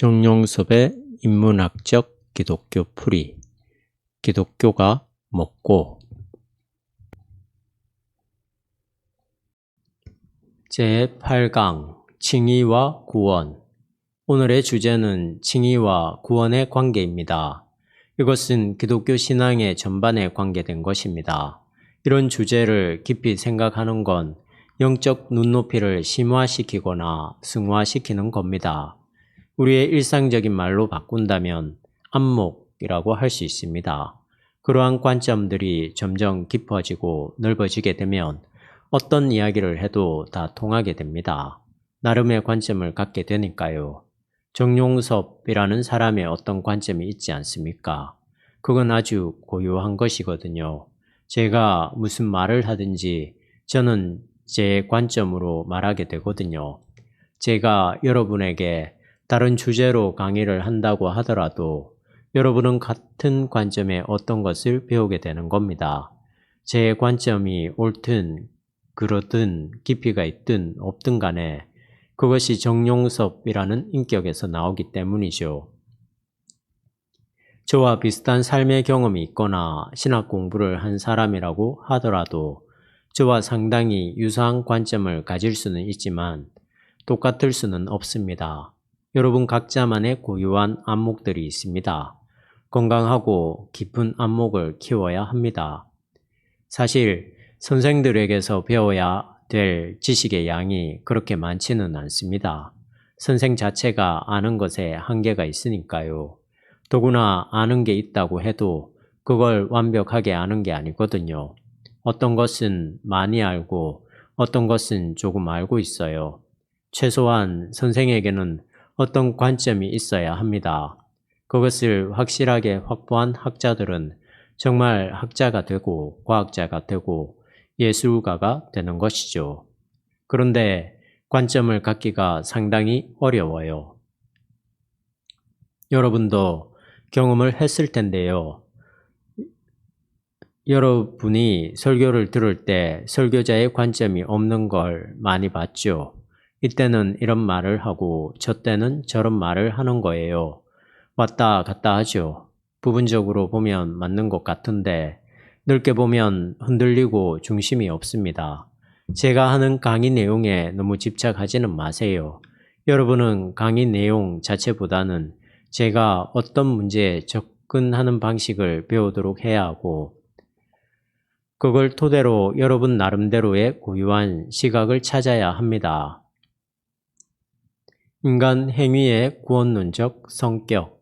정용섭의 인문학적 기독교 풀이. 기독교가 뭐고? 제8강 칭의와 구원. 오늘의 주제는 칭의와 구원의 관계입니다. 이것은 기독교 신앙의 전반에 관계된 것입니다. 이런 주제를 깊이 생각하는 건 영적 눈높이를 심화시키거나 승화시키는 겁니다. 우리의 일상적인 말로 바꾼다면 안목이라고 할 수 있습니다. 그러한 관점들이 점점 깊어지고 넓어지게 되면 어떤 이야기를 해도 다 통하게 됩니다. 나름의 관점을 갖게 되니까요. 정용섭이라는 사람의 어떤 관점이 있지 않습니까? 그건 아주 고유한 것이거든요. 제가 무슨 말을 하든지 저는 제 관점으로 말하게 되거든요. 제가 여러분에게 다른 주제로 강의를 한다고 하더라도 여러분은 같은 관점의 어떤 것을 배우게 되는 겁니다. 제 관점이 옳든 그러든 깊이가 있든 없든 간에 그것이 정용섭이라는 인격에서 나오기 때문이죠. 저와 비슷한 삶의 경험이 있거나 신학 공부를 한 사람이라고 하더라도 저와 상당히 유사한 관점을 가질 수는 있지만 똑같을 수는 없습니다. 여러분 각자만의 고유한 안목들이 있습니다. 건강하고 깊은 안목을 키워야 합니다. 사실 선생들에게서 배워야 될 지식의 양이 그렇게 많지는 않습니다. 선생 자체가 아는 것에 한계가 있으니까요. 더구나 아는 게 있다고 해도 그걸 완벽하게 아는 게 아니거든요. 어떤 것은 많이 알고 어떤 것은 조금 알고 있어요. 최소한 선생에게는 어떤 관점이 있어야 합니다. 그것을 확실하게 확보한 학자들은 정말 학자가 되고 과학자가 되고 예술가가 되는 것이죠. 그런데 관점을 갖기가 상당히 어려워요. 여러분도 경험을 했을 텐데요. 여러분이 설교를 들을 때 설교자의 관점이 없는 걸 많이 봤죠. 이때는 이런 말을 하고 저 때는 저런 말을 하는 거예요. 왔다 갔다 하죠. 부분적으로 보면 맞는 것 같은데 넓게 보면 흔들리고 중심이 없습니다. 제가 하는 강의 내용에 너무 집착하지는 마세요. 여러분은 강의 내용 자체보다는 제가 어떤 문제에 접근하는 방식을 배우도록 해야 하고 그걸 토대로 여러분 나름대로의 고유한 시각을 찾아야 합니다. 인간 행위의 구원론적 성격.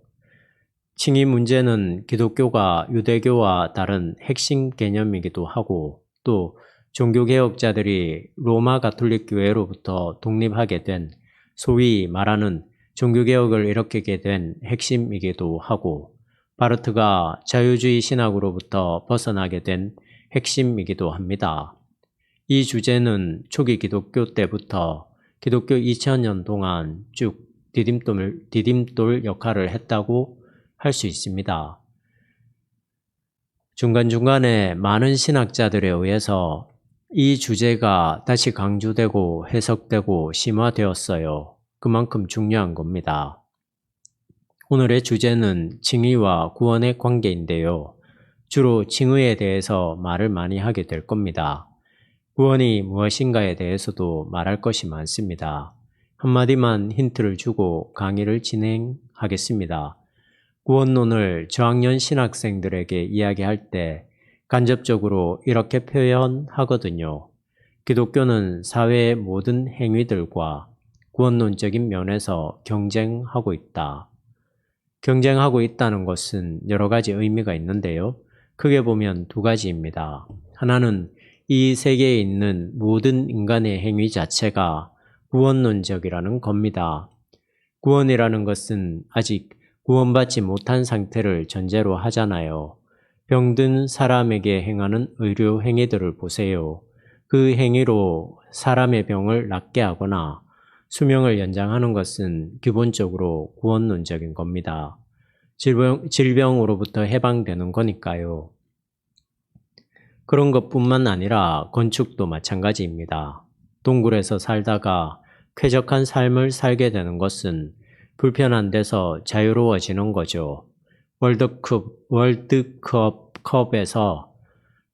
칭의 문제는 기독교가 유대교와 다른 핵심 개념이기도 하고 또 종교개혁자들이 로마 가톨릭 교회로부터 독립하게 된 소위 말하는 종교개혁을 일으키게 된 핵심이기도 하고 바르트가 자유주의 신학으로부터 벗어나게 된 핵심이기도 합니다. 이 주제는 초기 기독교 때부터 기독교 2000년 동안 쭉 디딤돌 역할을 했다고 할 수 있습니다. 중간중간에 많은 신학자들에 의해서 이 주제가 다시 강조되고 해석되고 심화되었어요. 그만큼 중요한 겁니다. 오늘의 주제는 칭의와 구원의 관계인데요. 주로 칭의에 대해서 말을 많이 하게 될 겁니다. 구원이 무엇인가에 대해서도 말할 것이 많습니다. 한마디만 힌트를 주고 강의를 진행하겠습니다. 구원론을 저학년 신학생들에게 이야기할 때 간접적으로 이렇게 표현하거든요. 기독교는 사회의 모든 행위들과 구원론적인 면에서 경쟁하고 있다. 경쟁하고 있다는 것은 여러 가지 의미가 있는데요. 크게 보면 두 가지입니다. 하나는 이 세계에 있는 모든 인간의 행위 자체가 구원론적이라는 겁니다. 구원이라는 것은 아직 구원받지 못한 상태를 전제로 하잖아요. 병든 사람에게 행하는 의료 행위들을 보세요. 그 행위로 사람의 병을 낫게 하거나 수명을 연장하는 것은 기본적으로 구원론적인 겁니다. 질병으로부터 해방되는 거니까요. 그런 것뿐만 아니라 건축도 마찬가지입니다. 동굴에서 살다가 쾌적한 삶을 살게 되는 것은 불편한 데서 자유로워지는 거죠. 월드컵에서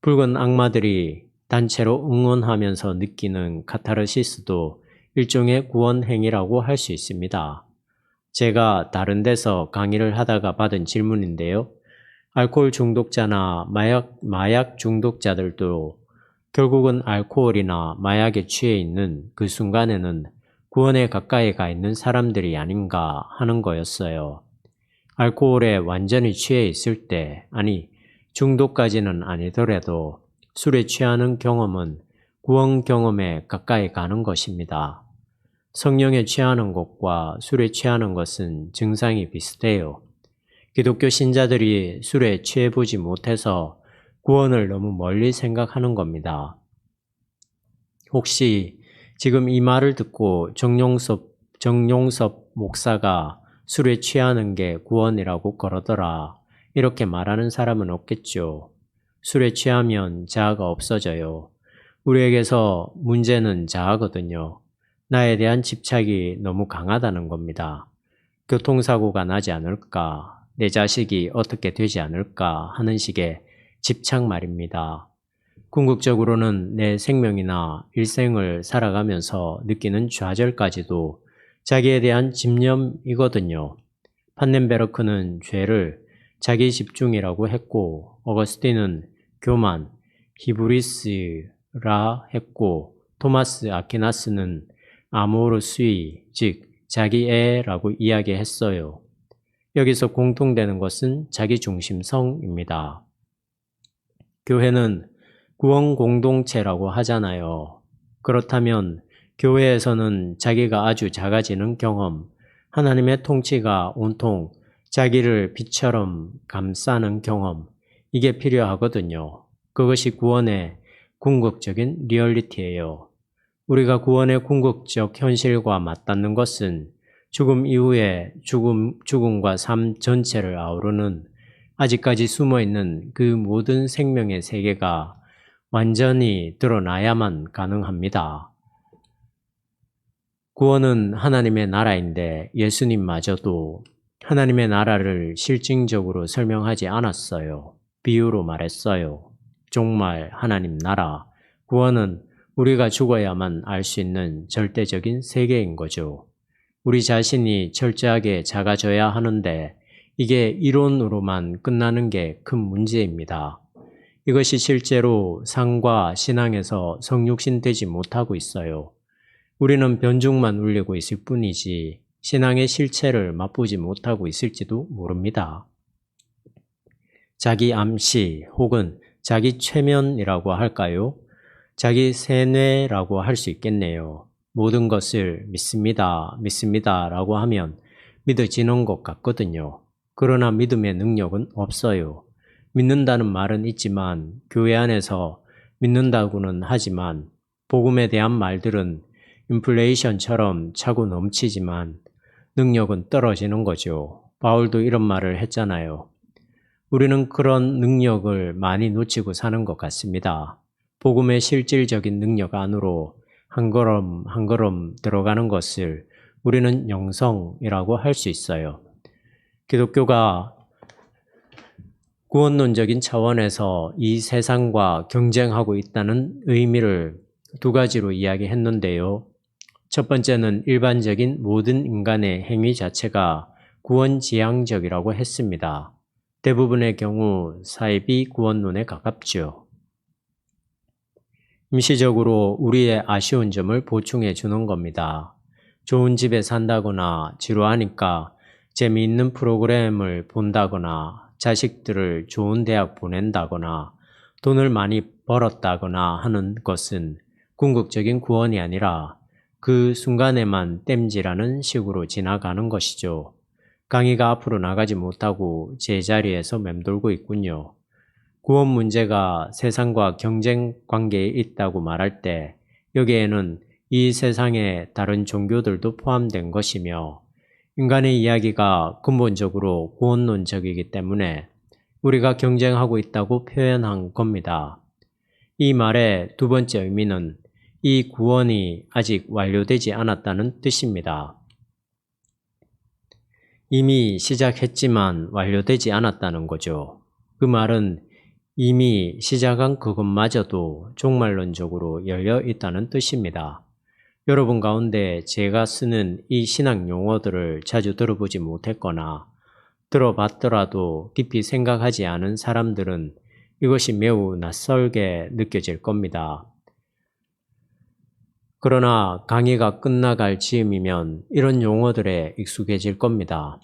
붉은 악마들이 단체로 응원하면서 느끼는 카타르시스도 일종의 구원 행위라고 할 수 있습니다. 제가 다른 데서 강의를 하다가 받은 질문인데요. 알코올 중독자나 마약 중독자들도 결국은 알코올이나 마약에 취해 있는 그 순간에는 구원에 가까이 가 있는 사람들이 아닌가 하는 거였어요. 알코올에 완전히 취해 있을 때, 아니, 중독까지는 아니더라도 술에 취하는 경험은 구원 경험에 가까이 가는 것입니다. 성령에 취하는 것과 술에 취하는 것은 증상이 비슷해요. 기독교 신자들이 술에 취해보지 못해서 구원을 너무 멀리 생각하는 겁니다. 혹시 지금 이 말을 듣고 정용섭 목사가 술에 취하는 게 구원이라고 그러더라, 이렇게 말하는 사람은 없겠죠. 술에 취하면 자아가 없어져요. 우리에게서 문제는 자아거든요. 나에 대한 집착이 너무 강하다는 겁니다. 교통사고가 나지 않을까, 내 자식이 어떻게 되지 않을까 하는 식의 집착 말입니다. 궁극적으로는 내 생명이나 일생을 살아가면서 느끼는 좌절까지도 자기에 대한 집념이거든요. 판넨베르크는 죄를 자기 집중이라고 했고, 어거스틴은 교만, 히브리스라 했고, 토마스 아퀴나스는 아모르 수이, 즉 자기애라고 이야기했어요. 여기서 공통되는 것은 자기중심성입니다. 교회는 구원 공동체라고 하잖아요. 그렇다면 교회에서는 자기가 아주 작아지는 경험, 하나님의 통치가 온통 자기를 빛처럼 감싸는 경험, 이게 필요하거든요. 그것이 구원의 궁극적인 리얼리티예요. 우리가 구원의 궁극적 현실과 맞닿는 것은 죽음 이후에 죽음과 삶 전체를 아우르는 아직까지 숨어있는 그 모든 생명의 세계가 완전히 드러나야만 가능합니다. 구원은 하나님의 나라인데 예수님마저도 하나님의 나라를 실증적으로 설명하지 않았어요. 비유로 말했어요. 종말 하나님 나라, 구원은 우리가 죽어야만 알 수 있는 절대적인 세계인 거죠. 우리 자신이 철저하게 작아져야 하는데 이게 이론으로만 끝나는 게 큰 문제입니다. 이것이 실제로 상과 신앙에서 성육신되지 못하고 있어요. 우리는 변죽만 울리고 있을 뿐이지 신앙의 실체를 맛보지 못하고 있을지도 모릅니다. 자기 암시 혹은 자기 최면이라고 할까요? 자기 세뇌라고 할 수 있겠네요. 모든 것을 믿습니다 라고 하면 믿어지는 것 같거든요. 그러나 믿음의 능력은 없어요. 믿는다는 말은 있지만 교회 안에서 믿는다고는 하지만 복음에 대한 말들은 인플레이션처럼 차고 넘치지만 능력은 떨어지는 거죠. 바울도 이런 말을 했잖아요. 우리는 그런 능력을 많이 놓치고 사는 것 같습니다. 복음의 실질적인 능력 안으로 한 걸음 한 걸음 들어가는 것을 우리는 영성이라고 할 수 있어요. 기독교가 구원론적인 차원에서 이 세상과 경쟁하고 있다는 의미를 두 가지로 이야기했는데요. 첫 번째는 일반적인 모든 인간의 행위 자체가 구원지향적이라고 했습니다. 대부분의 경우 사이비 구원론에 가깝죠. 임시적으로 우리의 아쉬운 점을 보충해 주는 겁니다. 좋은 집에 산다거나 지루하니까 재미있는 프로그램을 본다거나 자식들을 좋은 대학 보낸다거나 돈을 많이 벌었다거나 하는 것은 궁극적인 구원이 아니라 그 순간에만 땜질하는 식으로 지나가는 것이죠. 강의가 앞으로 나가지 못하고 제자리에서 맴돌고 있군요. 구원 문제가 세상과 경쟁 관계에 있다고 말할 때 여기에는 이 세상의 다른 종교들도 포함된 것이며 인간의 이야기가 근본적으로 구원론적이기 때문에 우리가 경쟁하고 있다고 표현한 겁니다. 이 말의 두 번째 의미는 이 구원이 아직 완료되지 않았다는 뜻입니다. 이미 시작했지만 완료되지 않았다는 거죠. 그 말은 이미 시작한 그것마저도 종말론적으로 열려 있다는 뜻입니다. 여러분 가운데 제가 쓰는 이 신학 용어들을 자주 들어보지 못했거나 들어봤더라도 깊이 생각하지 않은 사람들은 이것이 매우 낯설게 느껴질 겁니다. 그러나 강의가 끝나갈 즈음이면 이런 용어들에 익숙해질 겁니다.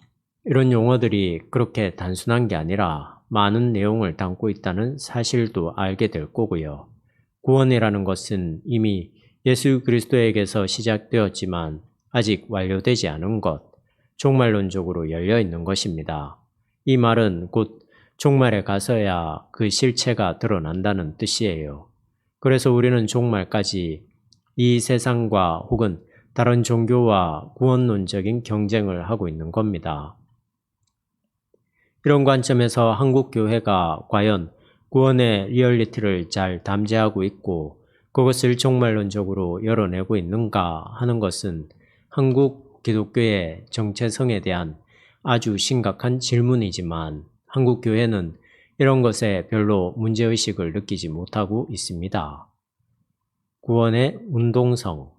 이런 용어들이 그렇게 단순한 게 아니라 많은 내용을 담고 있다는 사실도 알게 될 거고요. 구원이라는 것은 이미 예수 그리스도에게서 시작되었지만 아직 완료되지 않은 것, 종말론적으로 열려 있는 것입니다. 이 말은 곧 종말에 가서야 그 실체가 드러난다는 뜻이에요. 그래서 우리는 종말까지 이 세상과 혹은 다른 종교와 구원론적인 경쟁을 하고 있는 겁니다. 이런 관점에서 한국 교회가 과연 구원의 리얼리티를 잘 담재하고 있고 그것을 종말론적으로 열어내고 있는가 하는 것은 한국 기독교의 정체성에 대한 아주 심각한 질문이지만 한국 교회는 이런 것에 별로 문제의식을 느끼지 못하고 있습니다. 구원의 운동성.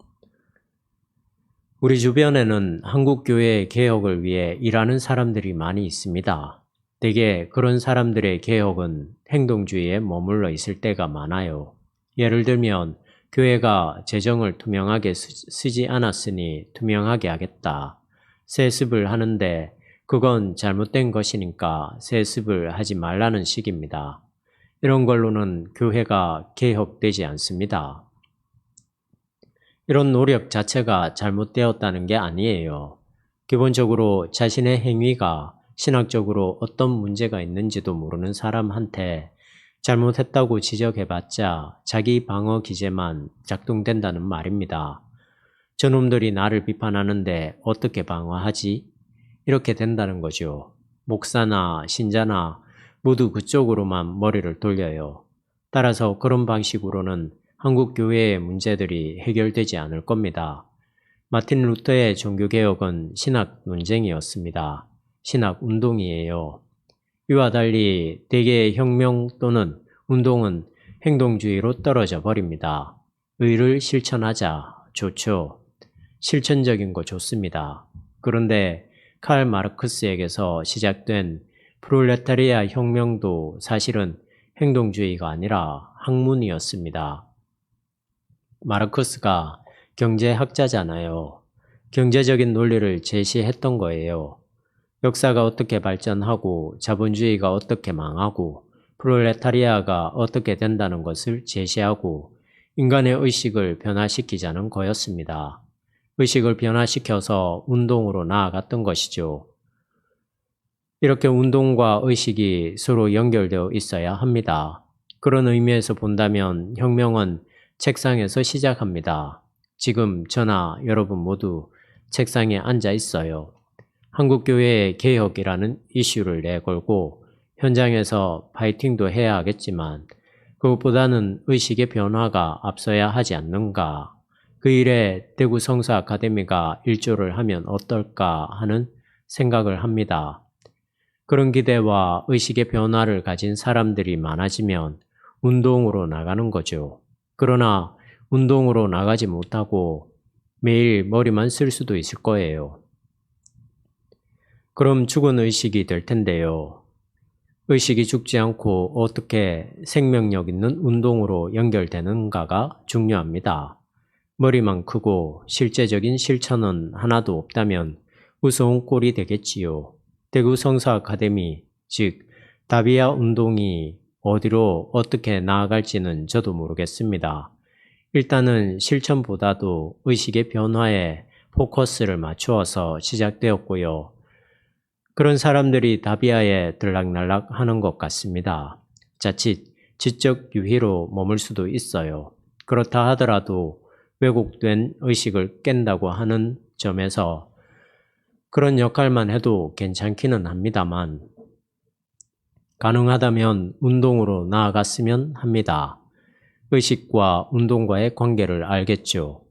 우리 주변에는 한국 교회의 개혁을 위해 일하는 사람들이 많이 있습니다. 대개 그런 사람들의 개혁은 행동주의에 머물러 있을 때가 많아요. 예를 들면 교회가 재정을 투명하게 쓰지 않았으니 투명하게 하겠다. 세습을 하는데 그건 잘못된 것이니까 세습을 하지 말라는 식입니다. 이런 걸로는 교회가 개혁되지 않습니다. 이런 노력 자체가 잘못되었다는 게 아니에요. 기본적으로 자신의 행위가 신학적으로 어떤 문제가 있는지도 모르는 사람한테 잘못했다고 지적해봤자 자기 방어 기제만 작동된다는 말입니다. 저놈들이 나를 비판하는데 어떻게 방어하지? 이렇게 된다는 거죠. 목사나 신자나 모두 그쪽으로만 머리를 돌려요. 따라서 그런 방식으로는 한국 교회의 문제들이 해결되지 않을 겁니다. 마틴 루터의 종교개혁은 신학 논쟁이었습니다. 신학 운동이에요. 이와 달리 대개의 혁명 또는 운동은 행동주의로 떨어져 버립니다. 의를 실천하자. 좋죠. 실천적인 거 좋습니다. 그런데 칼 마르크스에게서 시작된 프롤레타리아 혁명도 사실은 행동주의가 아니라 학문이었습니다. 마르크스가 경제학자잖아요. 경제적인 논리를 제시했던 거예요. 역사가 어떻게 발전하고 자본주의가 어떻게 망하고 프롤레타리아가 어떻게 된다는 것을 제시하고 인간의 의식을 변화시키자는 거였습니다. 의식을 변화시켜서 운동으로 나아갔던 것이죠. 이렇게 운동과 의식이 서로 연결되어 있어야 합니다. 그런 의미에서 본다면 혁명은 책상에서 시작합니다. 지금 저나 여러분 모두 책상에 앉아 있어요. 한국교회의 개혁이라는 이슈를 내걸고 현장에서 파이팅도 해야 하겠지만 그것보다는 의식의 변화가 앞서야 하지 않는가. 그 일에 대구 성서 아카데미가 일조를 하면 어떨까 하는 생각을 합니다. 그런 기대와 의식의 변화를 가진 사람들이 많아지면 운동으로 나가는 거죠. 그러나 운동으로 나가지 못하고 매일 머리만 쓸 수도 있을 거예요. 그럼 죽은 의식이 될 텐데요. 의식이 죽지 않고 어떻게 생명력 있는 운동으로 연결되는가가 중요합니다. 머리만 크고 실제적인 실천은 하나도 없다면 무서운 꼴이 되겠지요. 대구 성서 아카데미, 즉 다비아 운동이 어디로 어떻게 나아갈지는 저도 모르겠습니다. 일단은 실천보다도 의식의 변화에 포커스를 맞추어서 시작되었고요. 그런 사람들이 다비아에 들락날락 하는 것 같습니다. 자칫 지적 유희로 머물 수도 있어요. 그렇다 하더라도 왜곡된 의식을 깬다고 하는 점에서 그런 역할만 해도 괜찮기는 합니다만 가능하다면 운동으로 나아갔으면 합니다. 의식과 운동과의 관계를 알겠죠.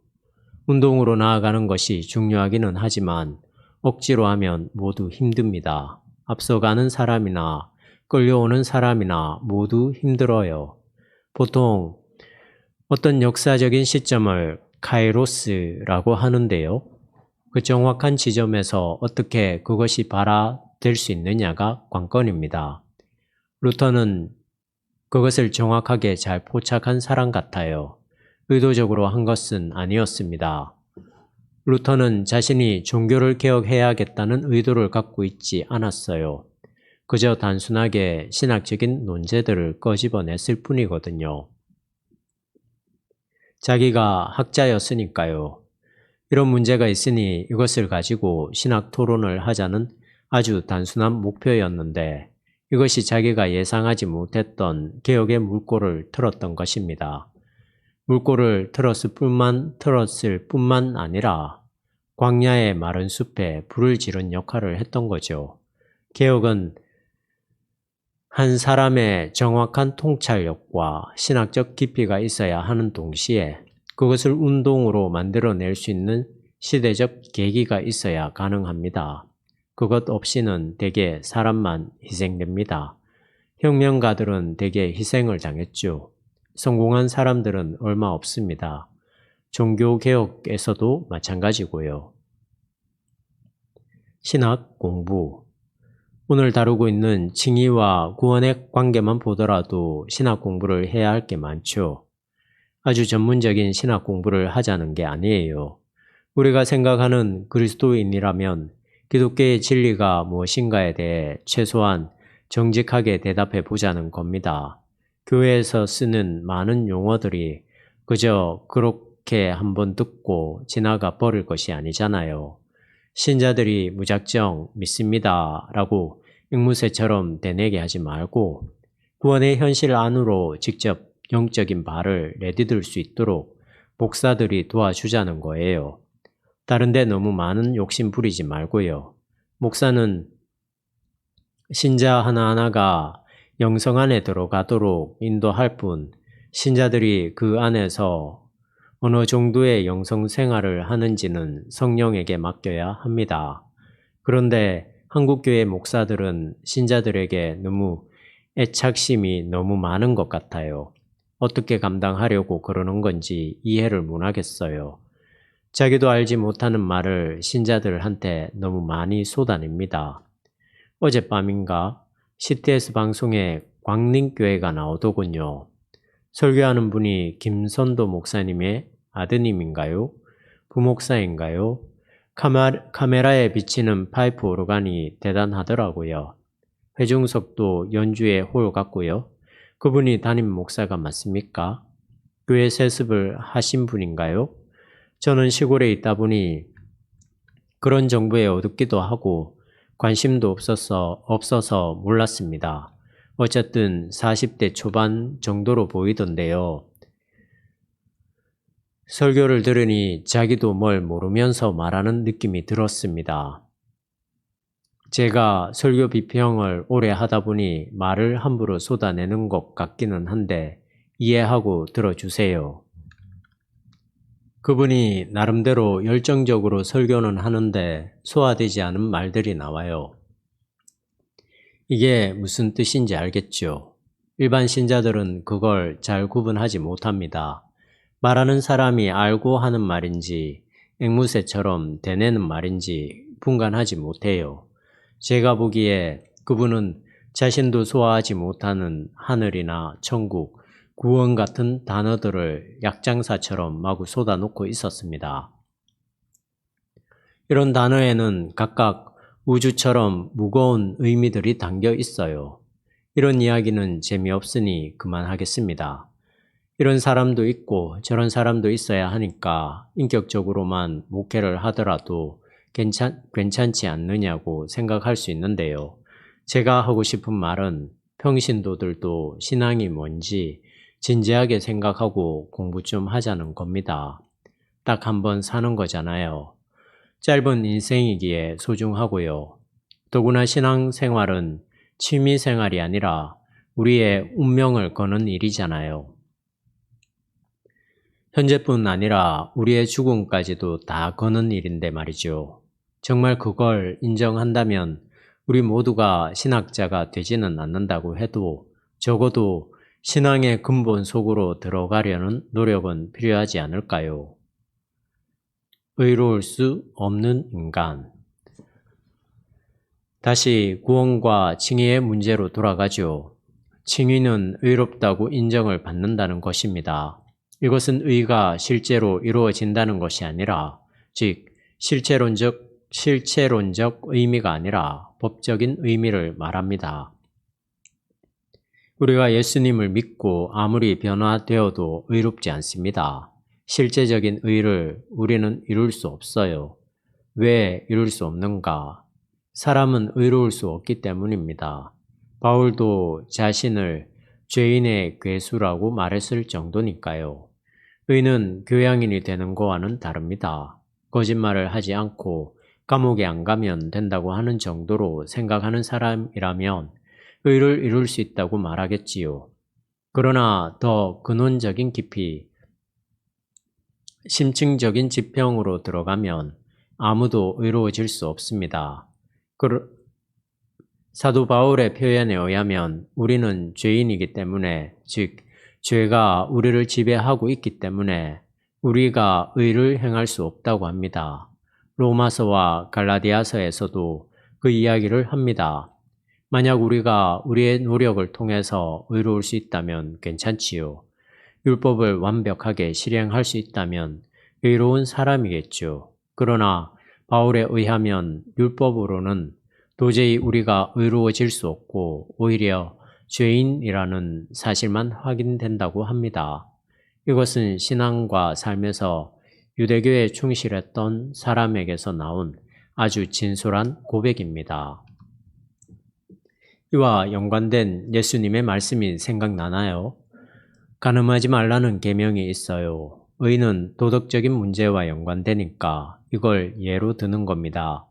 운동으로 나아가는 것이 중요하기는 하지만 억지로 하면 모두 힘듭니다. 앞서가는 사람이나 끌려오는 사람이나 모두 힘들어요. 보통 어떤 역사적인 시점을 카이로스라고 하는데요. 그 정확한 지점에서 어떻게 그것이 발화될 수 있느냐가 관건입니다. 루터는 그것을 정확하게 잘 포착한 사람 같아요. 의도적으로 한 것은 아니었습니다. 루터는 자신이 종교를 개혁해야겠다는 의도를 갖고 있지 않았어요. 그저 단순하게 신학적인 논제들을 꺼집어냈을 뿐이거든요. 자기가 학자였으니까요. 이런 문제가 있으니 이것을 가지고 신학 토론을 하자는 아주 단순한 목표였는데 이것이 자기가 예상하지 못했던 개혁의 물꼬를 틀었던 것입니다. 물꼬를 틀었을 뿐만 아니라 광야의 마른 숲에 불을 지른 역할을 했던 거죠. 개혁은 한 사람의 정확한 통찰력과 신학적 깊이가 있어야 하는 동시에 그것을 운동으로 만들어낼 수 있는 시대적 계기가 있어야 가능합니다. 그것 없이는 대개 사람만 희생됩니다. 혁명가들은 대개 희생을 당했죠. 성공한 사람들은 얼마 없습니다. 종교개혁에서도 마찬가지고요. 신학 공부. 오늘 다루고 있는 칭의와 구원의 관계만 보더라도 신학 공부를 해야 할 게 많죠. 아주 전문적인 신학 공부를 하자는 게 아니에요. 우리가 생각하는 그리스도인이라면 기독교의 진리가 무엇인가에 대해 최소한 정직하게 대답해 보자는 겁니다. 교회에서 쓰는 많은 용어들이 그저 그렇게 한번 듣고 지나가 버릴 것이 아니잖아요. 신자들이 무작정 믿습니다 라고 앵무새처럼 대내게 하지 말고 구원의 현실 안으로 직접 영적인 발을 내디딜 수 있도록 목사들이 도와주자는 거예요. 다른데 너무 많은 욕심 부리지 말고요. 목사는 신자 하나하나가 영성 안에 들어가도록 인도할 뿐 신자들이 그 안에서 어느 정도의 영성 생활을 하는지는 성령에게 맡겨야 합니다. 그런데 한국교회 목사들은 신자들에게 너무 애착심이 너무 많은 것 같아요. 어떻게 감당하려고 그러는 건지 이해를 못하겠어요. 자기도 알지 못하는 말을 신자들한테 너무 많이 쏟아냅니다. 어젯밤인가 CTS 방송에 광림교회가 나오더군요. 설교하는 분이 김선도 목사님의 아드님인가요? 부목사인가요? 카메라에 비치는 파이프 오르간이 대단하더라고요. 회중석도 연주의 홀 같고요. 그분이 담임 목사가 맞습니까? 교회 세습을 하신 분인가요? 저는 시골에 있다 보니 그런 정보에 어둡기도 하고 관심도 없어서 몰랐습니다. 어쨌든 40대 초반 정도로 보이던데요. 설교를 들으니 자기도 뭘 모르면서 말하는 느낌이 들었습니다. 제가 설교 비평을 오래 하다 보니 말을 함부로 쏟아내는 것 같기는 한데 이해하고 들어주세요. 그분이 나름대로 열정적으로 설교는 하는데 소화되지 않은 말들이 나와요. 이게 무슨 뜻인지 알겠죠? 일반 신자들은 그걸 잘 구분하지 못합니다. 말하는 사람이 알고 하는 말인지 앵무새처럼 대내는 말인지 분간하지 못해요. 제가 보기에 그분은 자신도 소화하지 못하는 하늘이나 천국, 구원 같은 단어들을 약장사처럼 마구 쏟아놓고 있었습니다. 이런 단어에는 각각 우주처럼 무거운 의미들이 담겨 있어요. 이런 이야기는 재미없으니 그만하겠습니다. 이런 사람도 있고 저런 사람도 있어야 하니까 인격적으로만 목회를 하더라도 괜찮지 않느냐고 생각할 수 있는데요. 제가 하고 싶은 말은 평신도들도 신앙이 뭔지 진지하게 생각하고 공부 좀 하자는 겁니다. 딱 한 번 사는 거잖아요. 짧은 인생이기에 소중하고요. 더구나 신앙생활은 취미생활이 아니라 우리의 운명을 거는 일이잖아요. 현재뿐 아니라 우리의 죽음까지도 다 거는 일인데 말이죠. 정말 그걸 인정한다면 우리 모두가 신학자가 되지는 않는다고 해도 적어도 신앙의 근본 속으로 들어가려는 노력은 필요하지 않을까요? 의로울 수 없는 인간. 다시 구원과 칭의의 문제로 돌아가죠. 칭의는 의롭다고 인정을 받는다는 것입니다. 이것은 의가 실제로 이루어진다는 것이 아니라, 즉 실체론적 의미가 아니라 법적인 의미를 말합니다. 우리가 예수님을 믿고 아무리 변화되어도 의롭지 않습니다. 실제적인 의를 우리는 이룰 수 없어요. 왜 이룰 수 없는가? 사람은 의로울 수 없기 때문입니다. 바울도 자신을 죄인의 괴수라고 말했을 정도니까요. 의는 교양인이 되는 거와는 다릅니다. 거짓말을 하지 않고 감옥에 안 가면 된다고 하는 정도로 생각하는 사람이라면 의를 이룰 수 있다고 말하겠지요. 그러나 더 근원적인 깊이, 심층적인 지평으로 들어가면 아무도 의로워질 수 없습니다. 사도 바울의 표현에 의하면 우리는 죄인이기 때문에, 즉 죄가 우리를 지배하고 있기 때문에 우리가 의를 행할 수 없다고 합니다. 로마서와 갈라디아서에서도 그 이야기를 합니다. 만약 우리가 우리의 노력을 통해서 의로울 수 있다면 괜찮지요. 율법을 완벽하게 실행할 수 있다면 의로운 사람이겠죠. 그러나 바울에 의하면 율법으로는 도저히 우리가 의로워질 수 없고 오히려 죄인이라는 사실만 확인된다고 합니다. 이것은 신앙과 삶에서 유대교에 충실했던 사람에게서 나온 아주 진솔한 고백입니다. 이와 연관된 예수님의 말씀이 생각나나요? 간음하지 말라는 계명이 있어요. 의는 도덕적인 문제와 연관되니까 이걸 예로 드는 겁니다.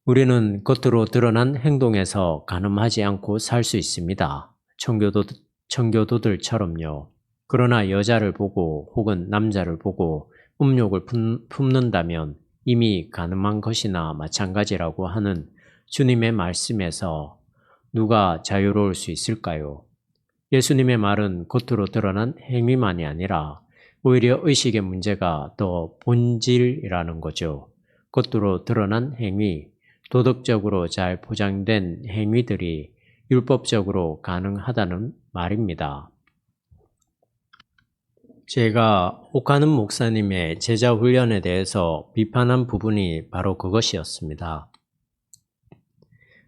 우리는 겉으로 드러난 행동에서 간음하지 않고 살 수 있습니다. 청교도들처럼요. 그러나 여자를 보고 혹은 남자를 보고 음욕을 품는다면 이미 간음한 것이나 마찬가지라고 하는 주님의 말씀에서 누가 자유로울 수 있을까요? 예수님의 말은 겉으로 드러난 행위만이 아니라 오히려 의식의 문제가 더 본질이라는 거죠. 겉으로 드러난 행위, 도덕적으로 잘 포장된 행위들이 율법적으로 가능하다는 말입니다. 제가 옥하는 목사님의 제자 훈련에 대해서 비판한 부분이 바로 그것이었습니다.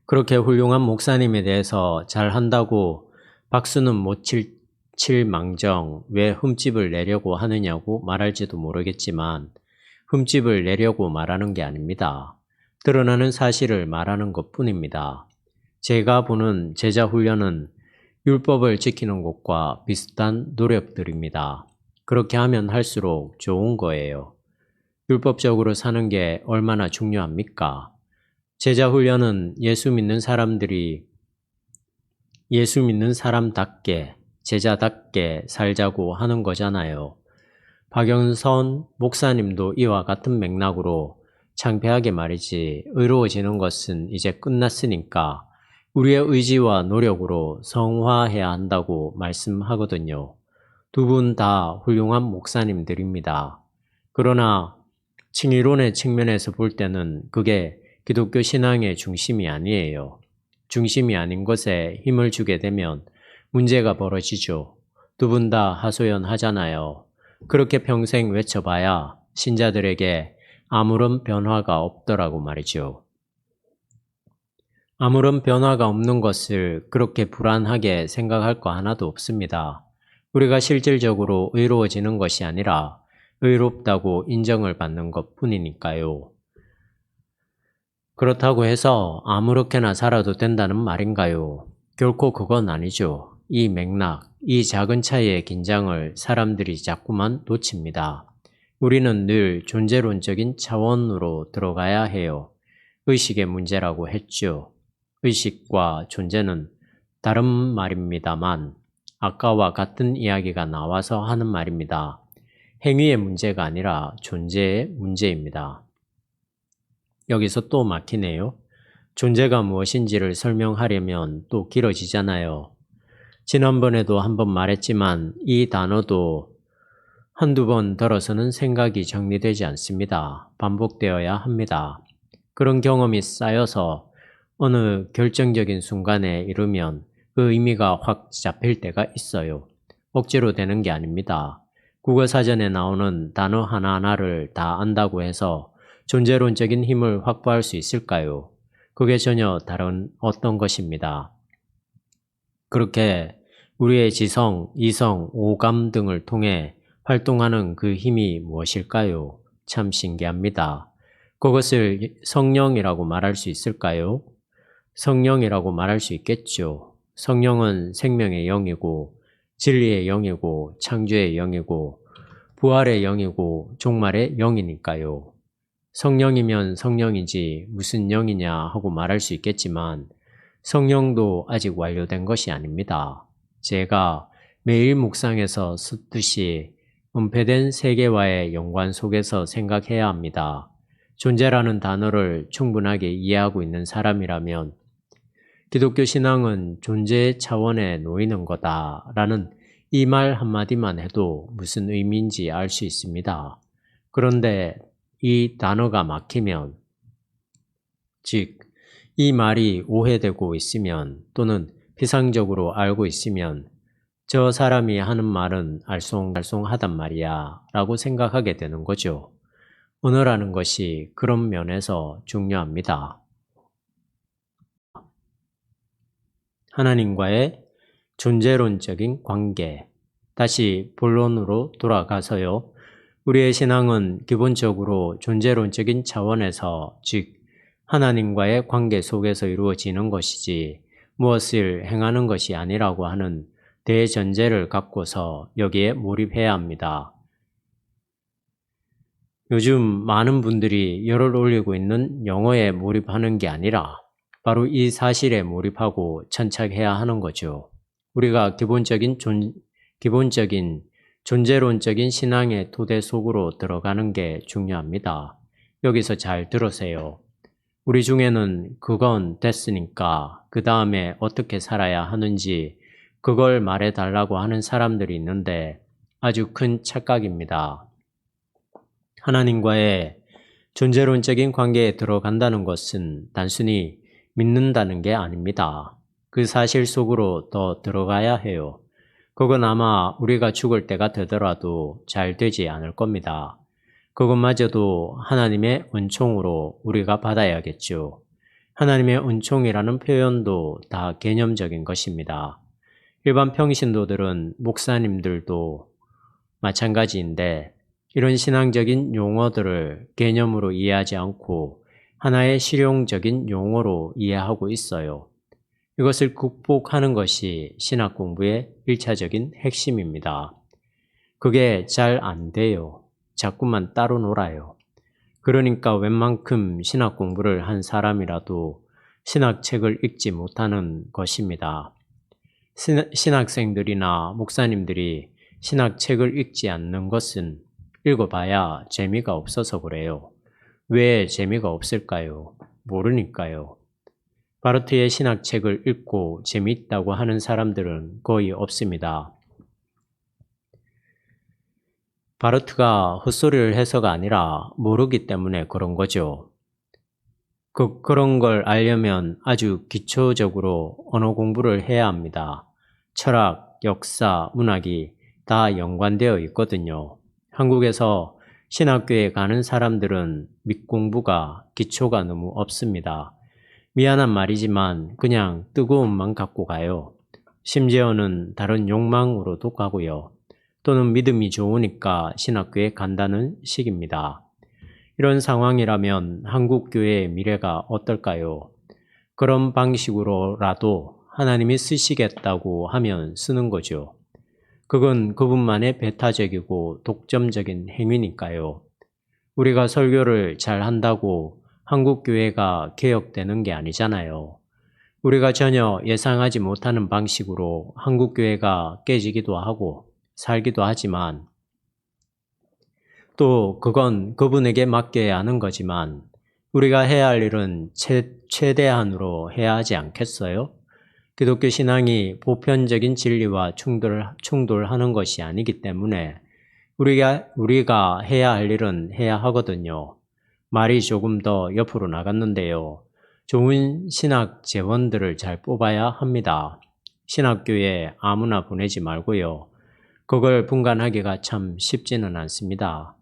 그렇게 훌륭한 목사님에 대해서 잘한다고 박수는 못 칠 망정 왜 흠집을 내려고 하느냐고 말할지도 모르겠지만 흠집을 내려고 말하는 게 아닙니다. 드러나는 사실을 말하는 것뿐입니다. 제가 보는 제자 훈련은 율법을 지키는 것과 비슷한 노력들입니다. 그렇게 하면 할수록 좋은 거예요. 율법적으로 사는 게 얼마나 중요합니까? 제자 훈련은 예수 믿는 사람답게, 제자답게 살자고 하는 거잖아요. 박영선 목사님도 이와 같은 맥락으로 창피하게 말이지 의로워지는 것은 이제 끝났으니까 우리의 의지와 노력으로 성화해야 한다고 말씀하거든요. 두 분 다 훌륭한 목사님들입니다. 그러나 칭의론의 측면에서 볼 때는 그게 기독교 신앙의 중심이 아니에요. 중심이 아닌 것에 힘을 주게 되면 문제가 벌어지죠. 두 분 다 하소연하잖아요. 그렇게 평생 외쳐봐야 신자들에게 아무런 변화가 없더라고 말이죠. 아무런 변화가 없는 것을 그렇게 불안하게 생각할 거 하나도 없습니다. 우리가 실질적으로 의로워지는 것이 아니라 의롭다고 인정을 받는 것 뿐이니까요. 그렇다고 해서 아무렇게나 살아도 된다는 말인가요? 결코 그건 아니죠. 이 맥락, 이 작은 차이의 긴장을 사람들이 자꾸만 놓칩니다. 우리는 늘 존재론적인 차원으로 들어가야 해요. 의식의 문제라고 했죠. 의식과 존재는 다른 말입니다만 아까와 같은 이야기가 나와서 하는 말입니다. 행위의 문제가 아니라 존재의 문제입니다. 여기서 또 막히네요. 존재가 무엇인지를 설명하려면 또 길어지잖아요. 지난번에도 한번 말했지만 이 단어도 한두 번 들어서는 생각이 정리되지 않습니다. 반복되어야 합니다. 그런 경험이 쌓여서 어느 결정적인 순간에 이르면 그 의미가 확 잡힐 때가 있어요. 억지로 되는 게 아닙니다. 국어사전에 나오는 단어 하나하나를 다 안다고 해서 존재론적인 힘을 확보할 수 있을까요? 그게 전혀 다른 어떤 것입니다. 그렇게 우리의 지성, 이성, 오감 등을 통해 활동하는 그 힘이 무엇일까요? 참 신기합니다. 그것을 성령이라고 말할 수 있을까요? 성령이라고 말할 수 있겠죠. 성령은 생명의 영이고 진리의 영이고 창조의 영이고 부활의 영이고 종말의 영이니까요. 성령이면 성령이지 무슨 영이냐 하고 말할 수 있겠지만 성령도 아직 완료된 것이 아닙니다. 제가 매일 묵상에서 습듯이 은폐된 세계와의 연관 속에서 생각해야 합니다. 존재라는 단어를 충분하게 이해하고 있는 사람이라면 기독교 신앙은 존재의 차원에 놓이는 거다라는 이 말 한마디만 해도 무슨 의미인지 알 수 있습니다. 그런데 이 단어가 막히면, 즉, 이 말이 오해되고 있으면 또는 피상적으로 알고 있으면 저 사람이 하는 말은 알쏭달쏭하단 말이야 라고 생각하게 되는 거죠. 언어라는 것이 그런 면에서 중요합니다. 하나님과의 존재론적인 관계. 다시 본론으로 돌아가서요. 우리의 신앙은 기본적으로 존재론적인 차원에서, 즉, 하나님과의 관계 속에서 이루어지는 것이지 무엇을 행하는 것이 아니라고 하는 대전제를 갖고서 여기에 몰입해야 합니다. 요즘 많은 분들이 열을 올리고 있는 영어에 몰입하는 게 아니라 바로 이 사실에 몰입하고 천착해야 하는 거죠. 우리가 기본적인 존재론적인 신앙의 토대 속으로 들어가는 게 중요합니다. 여기서 잘 들으세요. 우리 중에는 그건 됐으니까 그 다음에 어떻게 살아야 하는지 그걸 말해달라고 하는 사람들이 있는데 아주 큰 착각입니다. 하나님과의 존재론적인 관계에 들어간다는 것은 단순히 믿는다는 게 아닙니다. 그 사실 속으로 더 들어가야 해요. 그건 아마 우리가 죽을 때가 되더라도 잘 되지 않을 겁니다. 그것마저도 하나님의 은총으로 우리가 받아야겠죠. 하나님의 은총이라는 표현도 다 개념적인 것입니다. 일반 평신도들은 목사님들도 마찬가지인데 이런 신앙적인 용어들을 개념으로 이해하지 않고 하나의 실용적인 용어로 이해하고 있어요. 이것을 극복하는 것이 신학 공부의 1차적인 핵심입니다. 그게 잘 안 돼요. 자꾸만 따로 놀아요. 그러니까 웬만큼 신학 공부를 한 사람이라도 신학책을 읽지 못하는 것입니다. 신학생들이나 목사님들이 신학책을 읽지 않는 것은 읽어봐야 재미가 없어서 그래요. 왜 재미가 없을까요? 모르니까요. 바르트의 신학책을 읽고 재미있다고 하는 사람들은 거의 없습니다. 바르트가 헛소리를 해서가 아니라 모르기 때문에 그런 거죠. 그런 걸 알려면 아주 기초적으로 언어 공부를 해야 합니다. 철학, 역사, 문학이 다 연관되어 있거든요. 한국에서 신학교에 가는 사람들은 밑공부가 기초가 너무 없습니다. 미안한 말이지만 그냥 뜨거움만 갖고 가요. 심지어는 다른 욕망으로도 가고요. 또는 믿음이 좋으니까 신학교에 간다는 식입니다. 이런 상황이라면 한국 교회의 미래가 어떨까요? 그런 방식으로라도 하나님이 쓰시겠다고 하면 쓰는 거죠. 그건 그분만의 배타적이고 독점적인 행위니까요. 우리가 설교를 잘 한다고 한국 교회가 개혁되는 게 아니잖아요. 우리가 전혀 예상하지 못하는 방식으로 한국 교회가 깨지기도 하고 살기도 하지만 또 그건 그분에게 맡겨야 하는 거지만 우리가 해야 할 일은 최대한으로 해야 하지 않겠어요? 기독교 신앙이 보편적인 진리와 충돌하는 것이 아니기 때문에 우리가 해야 할 일은 해야 하거든요. 말이 조금 더 옆으로 나갔는데요. 좋은 신학 재원들을 잘 뽑아야 합니다. 신학교에 아무나 보내지 말고요. 그걸 분간하기가 참 쉽지는 않습니다.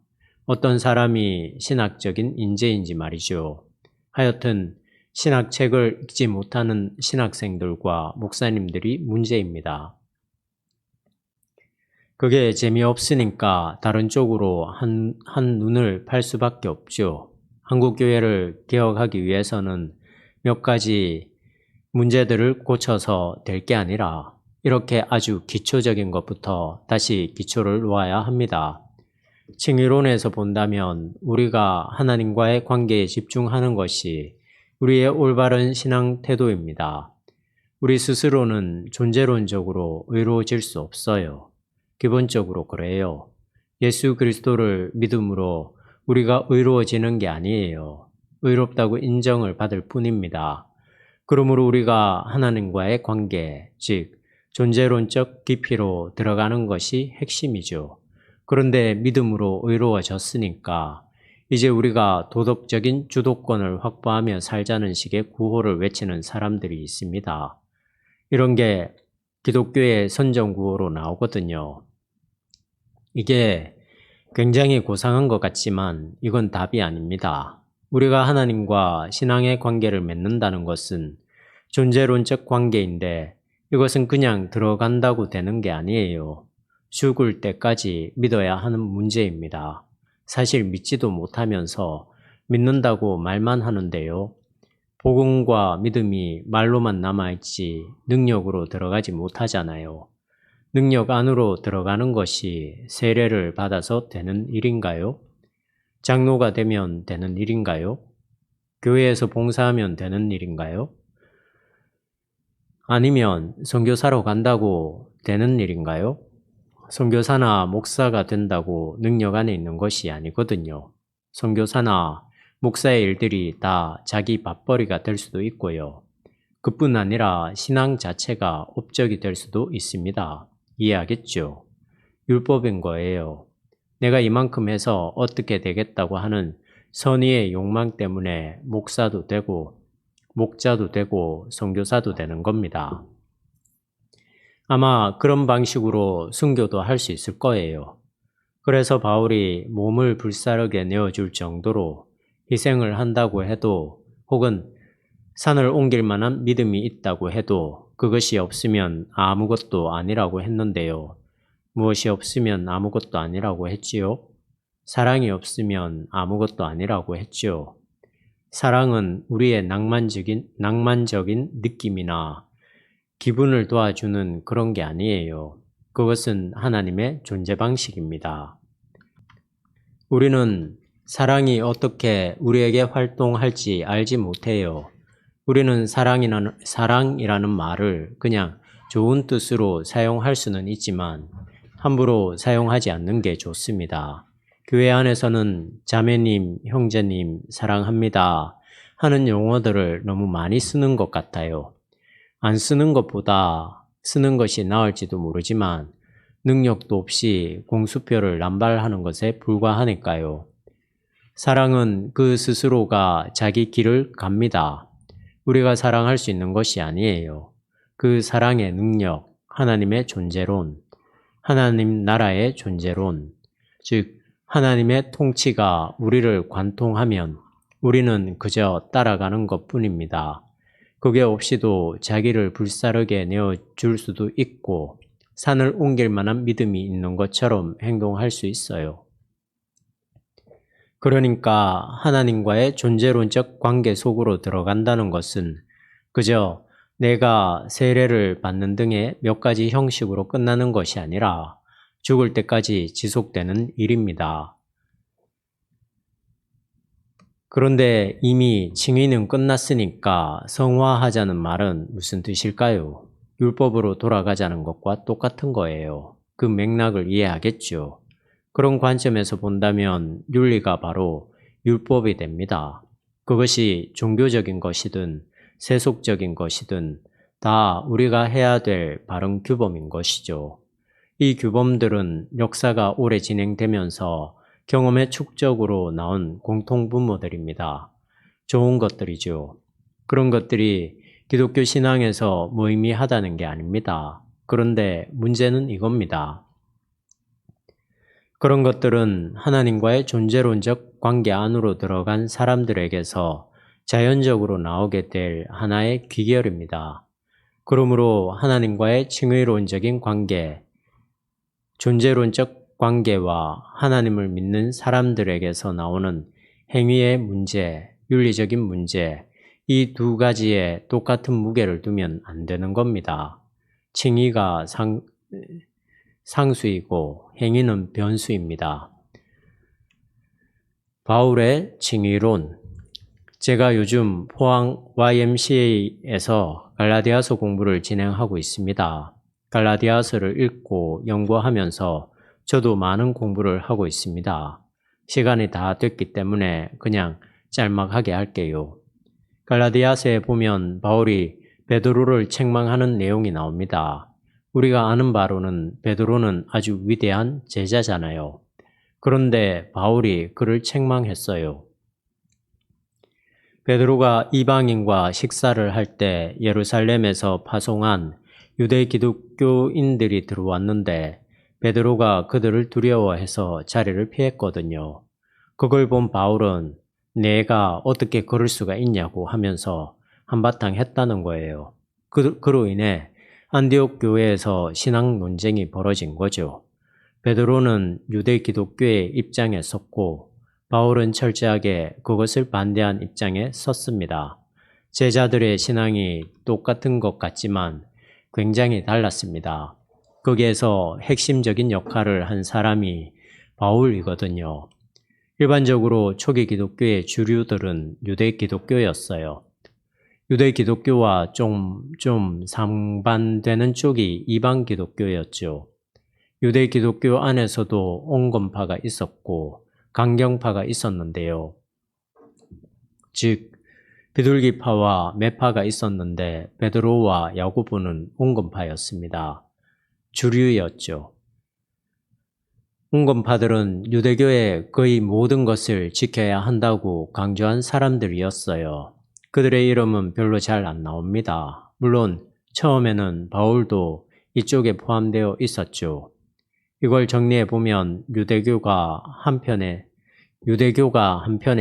어떤 사람이 신학적인 인재인지 말이죠. 하여튼 신학책을 읽지 못하는 신학생들과 목사님들이 문제입니다. 그게 재미없으니까 다른 쪽으로 한 눈을 팔 수밖에 없죠. 한국교회를 개혁하기 위해서는 몇 가지 문제들을 고쳐서 될 게 아니라 이렇게 아주 기초적인 것부터 다시 기초를 놓아야 합니다. 칭의론에서 본다면 우리가 하나님과의 관계에 집중하는 것이 우리의 올바른 신앙 태도입니다. 우리 스스로는 존재론적으로 의로워질 수 없어요. 기본적으로 그래요. 예수 그리스도를 믿음으로 우리가 의로워지는 게 아니에요. 의롭다고 인정을 받을 뿐입니다. 그러므로 우리가 하나님과의 관계, 즉 존재론적 깊이로 들어가는 것이 핵심이죠. 그런데 믿음으로 의로워졌으니까 이제 우리가 도덕적인 주도권을 확보하며 살자는 식의 구호를 외치는 사람들이 있습니다. 이런 게 기독교의 선전구호로 나오거든요. 이게 굉장히 고상한 것 같지만 이건 답이 아닙니다. 우리가 하나님과 신앙의 관계를 맺는다는 것은 존재론적 관계인데 이것은 그냥 들어간다고 되는 게 아니에요. 죽을 때까지 믿어야 하는 문제입니다. 사실 믿지도 못하면서 믿는다고 말만 하는데요. 복음과 믿음이 말로만 남아있지 능력으로 들어가지 못하잖아요. 능력 안으로 들어가는 것이 세례를 받아서 되는 일인가요? 장로가 되면 되는 일인가요? 교회에서 봉사하면 되는 일인가요? 아니면 선교사로 간다고 되는 일인가요? 선교사나 목사가 된다고 능력 안에 있는 것이 아니거든요. 선교사나 목사의 일들이 다 자기 밥벌이가 될 수도 있고요. 그뿐 아니라 신앙 자체가 업적이 될 수도 있습니다. 이해하겠죠? 율법인 거예요. 내가 이만큼 해서 어떻게 되겠다고 하는 선의의 욕망 때문에 목사도 되고 목자도 되고 선교사도 되는 겁니다. 아마 그런 방식으로 순교도 할 수 있을 거예요. 그래서 바울이 몸을 불사르게 내어줄 정도로 희생을 한다고 해도 혹은 산을 옮길 만한 믿음이 있다고 해도 그것이 없으면 아무것도 아니라고 했는데요. 무엇이 없으면 아무것도 아니라고 했지요? 사랑이 없으면 아무것도 아니라고 했지요. 사랑은 우리의 낭만적인 느낌이나 기분을 도와주는 그런 게 아니에요. 그것은 하나님의 존재 방식입니다. 우리는 사랑이 어떻게 우리에게 활동할지 알지 못해요. 우리는 사랑이라는 말을 그냥 좋은 뜻으로 사용할 수는 있지만 함부로 사용하지 않는 게 좋습니다. 교회 안에서는 자매님, 형제님, 사랑합니다 하는 용어들을 너무 많이 쓰는 것 같아요. 안 쓰는 것보다 쓰는 것이 나을지도 모르지만 능력도 없이 공수표를 남발하는 것에 불과하니까요. 사랑은 그 스스로가 자기 길을 갑니다. 우리가 사랑할 수 있는 것이 아니에요. 그 사랑의 능력, 하나님의 존재론, 하나님 나라의 존재론, 즉 하나님의 통치가 우리를 관통하면 우리는 그저 따라가는 것뿐입니다. 그게 없이도 자기를 불사르게 내어줄 수도 있고 산을 옮길 만한 믿음이 있는 것처럼 행동할 수 있어요. 그러니까 하나님과의 존재론적 관계 속으로 들어간다는 것은 그저 내가 세례를 받는 등의 몇 가지 형식으로 끝나는 것이 아니라 죽을 때까지 지속되는 일입니다. 그런데 이미 칭의는 끝났으니까 성화하자는 말은 무슨 뜻일까요? 율법으로 돌아가자는 것과 똑같은 거예요. 그 맥락을 이해하겠죠. 그런 관점에서 본다면 윤리가 바로 율법이 됩니다. 그것이 종교적인 것이든 세속적인 것이든 다 우리가 해야 될 바른 규범인 것이죠. 이 규범들은 역사가 오래 진행되면서 경험의 축적으로 나온 공통분모들입니다. 좋은 것들이죠. 그런 것들이 기독교 신앙에서 무의미하다는 게 아닙니다. 그런데 문제는 이겁니다. 그런 것들은 하나님과의 존재론적 관계 안으로 들어간 사람들에게서 자연적으로 나오게 될 하나의 귀결입니다. 그러므로 하나님과의 칭의론적인 관계, 존재론적 관계와 하나님을 믿는 사람들에게서 나오는 행위의 문제, 윤리적인 문제, 이 두 가지에 똑같은 무게를 두면 안 되는 겁니다. 칭의가 상수이고 행위는 변수입니다. 바울의 칭의론. 제가 요즘 포항 YMCA에서 갈라디아서 공부를 진행하고 있습니다. 갈라디아서를 읽고 연구하면서 저도 많은 공부를 하고 있습니다. 시간이 다 됐기 때문에 그냥 짤막하게 할게요. 갈라디아서에 보면 바울이 베드로를 책망하는 내용이 나옵니다. 우리가 아는 바로는 베드로는 아주 위대한 제자잖아요. 그런데 바울이 그를 책망했어요. 베드로가 이방인과 식사를 할 때 예루살렘에서 파송한 유대 기독교인들이 들어왔는데 베드로가 그들을 두려워해서 자리를 피했거든요. 그걸 본 바울은 내가 어떻게 그럴 수가 있냐고 하면서 한바탕 했다는 거예요. 그로 인해 안디옥 교회에서 신앙 논쟁이 벌어진 거죠. 베드로는 유대 기독교의 입장에 섰고 바울은 철저하게 그것을 반대한 입장에 섰습니다. 제자들의 신앙이 똑같은 것 같지만 굉장히 달랐습니다. 거기에서 핵심적인 역할을 한 사람이 바울이거든요. 일반적으로 초기 기독교의 주류들은 유대 기독교였어요. 유대 기독교와 좀 상반되는 쪽이 이방 기독교였죠. 유대 기독교 안에서도 온건파가 있었고 강경파가 있었는데요. 즉 비둘기파와 매파가 있었는데 베드로와 야고보는 온건파였습니다. 주류였죠. 온건파들은 유대교의 거의 모든 것을 지켜야 한다고 강조한 사람들이었어요. 그들의 이름은 별로 잘 안 나옵니다. 물론 처음에는 바울도 이쪽에 포함되어 있었죠. 이걸 정리해 보면 유대교가 한편에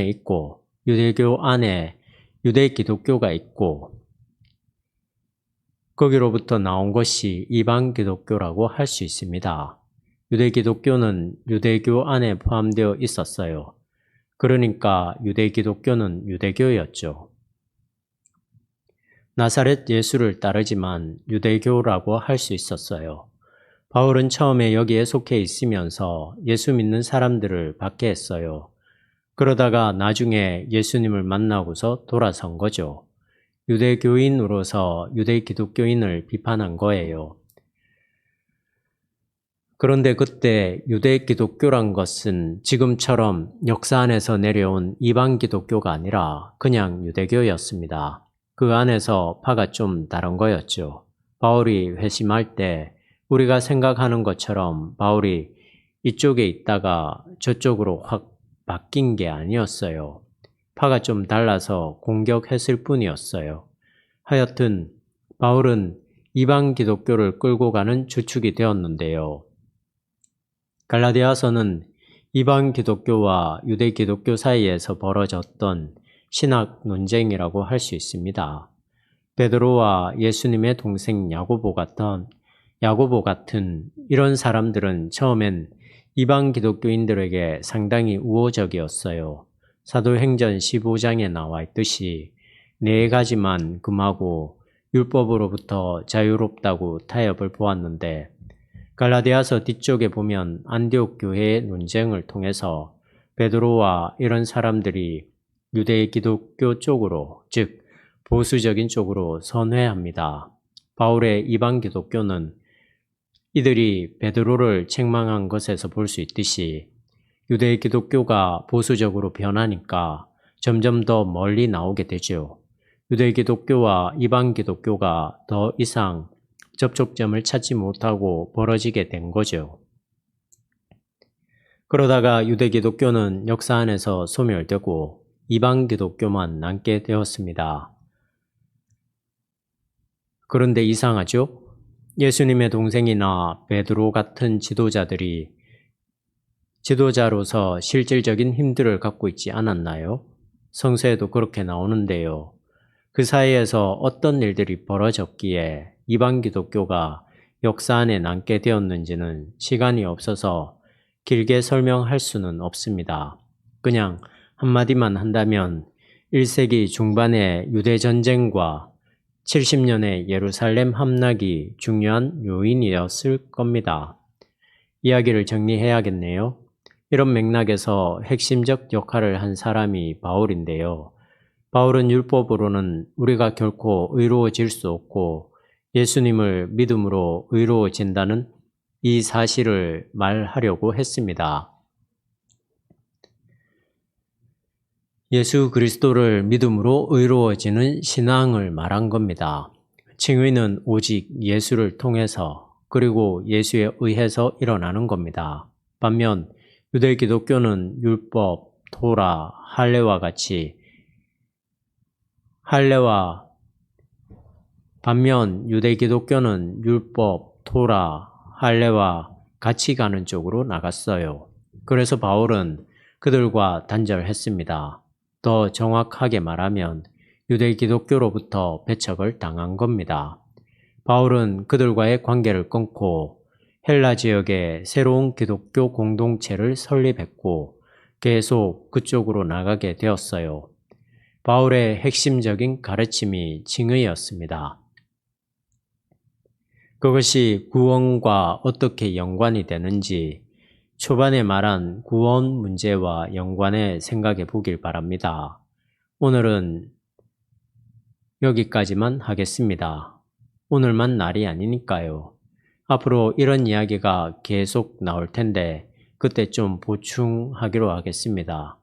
있고 유대교 안에 유대 기독교가 있고 거기로부터 나온 것이 이방 기독교라고 할 수 있습니다. 유대 기독교는 유대교 안에 포함되어 있었어요. 그러니까 유대 기독교는 유대교였죠. 나사렛 예수를 따르지만 유대교라고 할 수 있었어요. 바울은 처음에 여기에 속해 있으면서 예수 믿는 사람들을 받게 했어요. 그러다가 나중에 예수님을 만나고서 돌아선 거죠. 유대교인으로서 유대 기독교인을 비판한 거예요. 그런데 그때 유대 기독교란 것은 지금처럼 역사 안에서 내려온 이방 기독교가 아니라 그냥 유대교였습니다. 그 안에서 파가 좀 다른 거였죠. 바울이 회심할 때 우리가 생각하는 것처럼 바울이 이쪽에 있다가 저쪽으로 확 바뀐 게 아니었어요. 파가 좀 달라서 공격했을 뿐이었어요. 하여튼 바울은 이방 기독교를 끌고 가는 주축이 되었는데요. 갈라디아서는 이방 기독교와 유대 기독교 사이에서 벌어졌던 신학 논쟁이라고 할 수 있습니다. 베드로와 예수님의 동생 야고보 같은 이런 사람들은 처음엔 이방 기독교인들에게 상당히 우호적이었어요. 사도행전 15장에 나와 있듯이 4가지만 금하고 율법으로부터 자유롭다고 타협을 보았는데 갈라디아서 뒤쪽에 보면 안디옥 교회의 논쟁을 통해서 베드로와 이런 사람들이 유대 기독교 쪽으로, 즉 보수적인 쪽으로 선회합니다. 바울의 이방 기독교는 이들이 베드로를 책망한 것에서 볼 수 있듯이 유대 기독교가 보수적으로 변하니까 점점 더 멀리 나오게 되죠. 유대 기독교와 이방 기독교가 더 이상 접촉점을 찾지 못하고 벌어지게 된 거죠. 그러다가 유대 기독교는 역사 안에서 소멸되고 이방 기독교만 남게 되었습니다. 그런데 이상하죠? 예수님의 동생이나 베드로 같은 지도자로서 실질적인 힘들을 갖고 있지 않았나요? 성서에도 그렇게 나오는데요. 그 사이에서 어떤 일들이 벌어졌기에 이방 기독교가 역사 안에 남게 되었는지는 시간이 없어서 길게 설명할 수는 없습니다. 그냥 한마디만 한다면 1세기 중반의 유대 전쟁과 70년의 예루살렘 함락이 중요한 요인이었을 겁니다. 이야기를 정리해야겠네요. 이런 맥락에서 핵심적 역할을 한 사람이 바울인데요. 바울은 율법으로는 우리가 결코 의로워질 수 없고 예수님을 믿음으로 의로워진다는 이 사실을 말하려고 했습니다. 예수 그리스도를 믿음으로 의로워지는 신앙을 말한 겁니다. 칭의는 오직 예수를 통해서 그리고 예수에 의해서 일어나는 겁니다. 반면 유대 기독교는 율법, 토라, 할례와 같이 가는 쪽으로 나갔어요. 그래서 바울은 그들과 단절했습니다. 더 정확하게 말하면 유대 기독교로부터 배척을 당한 겁니다. 바울은 그들과의 관계를 끊고 헬라 지역에 새로운 기독교 공동체를 설립했고 계속 그쪽으로 나가게 되었어요. 바울의 핵심적인 가르침이 칭의였습니다. 그것이 구원과 어떻게 연관이 되는지 초반에 말한 구원 문제와 연관해 생각해 보길 바랍니다. 오늘은 여기까지만 하겠습니다. 오늘만 날이 아니니까요. 앞으로 이런 이야기가 계속 나올 텐데 그때 좀 보충하기로 하겠습니다.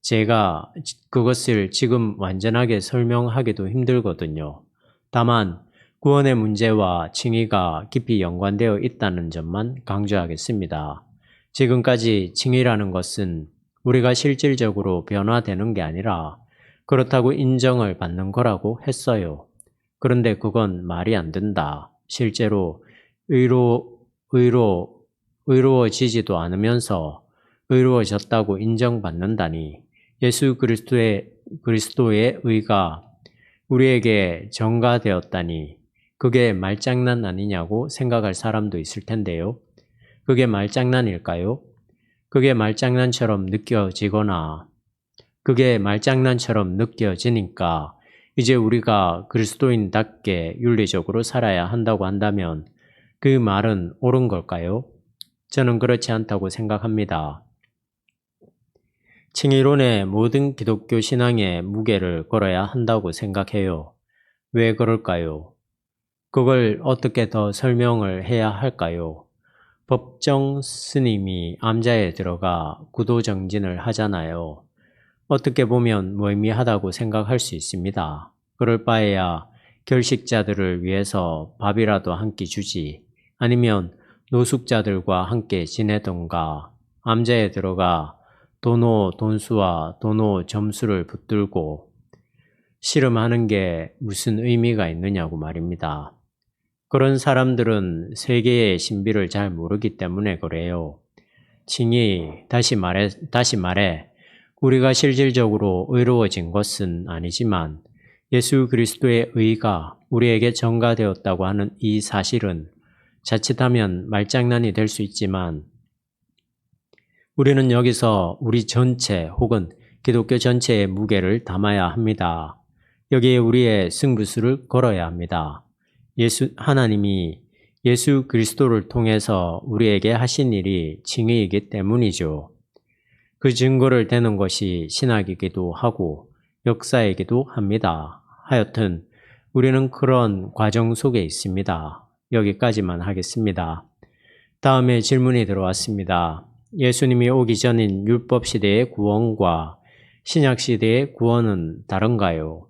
제가 그것을 지금 완전하게 설명하기도 힘들거든요. 다만 구원의 문제와 칭의가 깊이 연관되어 있다는 점만 강조하겠습니다. 지금까지 칭의라는 것은 우리가 실질적으로 변화되는 게 아니라 그렇다고 인정을 받는 거라고 했어요. 그런데 그건 말이 안 된다. 실제로 의로워지지도 않으면서 의로워졌다고 인정받는다니 예수 그리스도의 의가 우리에게 전가되었다니 그게 말장난 아니냐고 생각할 사람도 있을 텐데요. 그게 말장난일까요? 그게 말장난처럼 느껴지니까 이제 우리가 그리스도인답게 윤리적으로 살아야 한다고 한다면 그 말은 옳은 걸까요? 저는 그렇지 않다고 생각합니다. 칭의론의 모든 기독교 신앙에 무게를 걸어야 한다고 생각해요. 왜 그럴까요? 그걸 어떻게 더 설명을 해야 할까요? 법정 스님이 암자에 들어가 구도정진을 하잖아요. 어떻게 보면 무의미하다고 생각할 수 있습니다. 그럴 바에야 결식자들을 위해서 밥이라도 한 끼 주지, 아니면 노숙자들과 함께 지내던가, 암자에 들어가 돈수와 점수를 붙들고 씨름하는 게 무슨 의미가 있느냐고 말입니다. 그런 사람들은 세계의 신비를 잘 모르기 때문에 그래요. 칭의, 다시 말해, 우리가 실질적으로 의로워진 것은 아니지만 예수 그리스도의 의가 우리에게 전가되었다고 하는 이 사실은 자칫하면 말장난이 될 수 있지만 우리는 여기서 우리 전체 혹은 기독교 전체의 무게를 담아야 합니다. 여기에 우리의 승부수를 걸어야 합니다. 하나님이 예수 그리스도를 통해서 우리에게 하신 일이 칭의이기 때문이죠. 그 증거를 대는 것이 신학이기도 하고 역사이기도 합니다. 하여튼 우리는 그런 과정 속에 있습니다. 여기까지만 하겠습니다. 다음에 질문이 들어왔습니다. 예수님이 오기 전인 율법 시대의 구원과 신약 시대의 구원은 다른가요?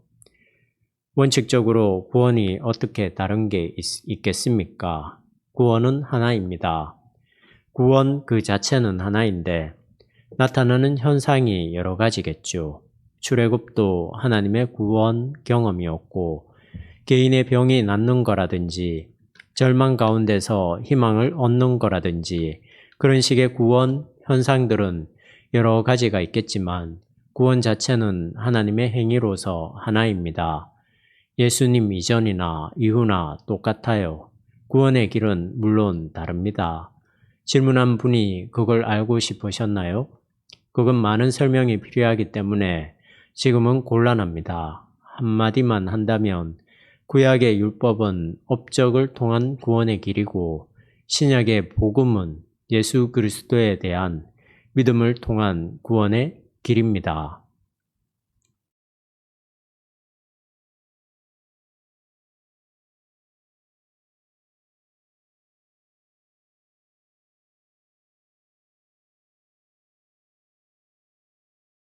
원칙적으로 구원이 어떻게 다른 게 있겠습니까? 구원은 하나입니다. 구원 그 자체는 하나인데 나타나는 현상이 여러 가지겠죠. 출애굽도 하나님의 구원 경험이었고 개인의 병이 낫는 거라든지 절망 가운데서 희망을 얻는 거라든지 그런 식의 구원 현상들은 여러 가지가 있겠지만 구원 자체는 하나님의 행위로서 하나입니다. 예수님 이전이나 이후나 똑같아요. 구원의 길은 물론 다릅니다. 질문한 분이 그걸 알고 싶으셨나요? 그건 많은 설명이 필요하기 때문에 지금은 곤란합니다. 한마디만 한다면 구약의 율법은 업적을 통한 구원의 길이고 신약의 복음은 예수 그리스도에 대한 믿음을 통한 구원의 길입니다.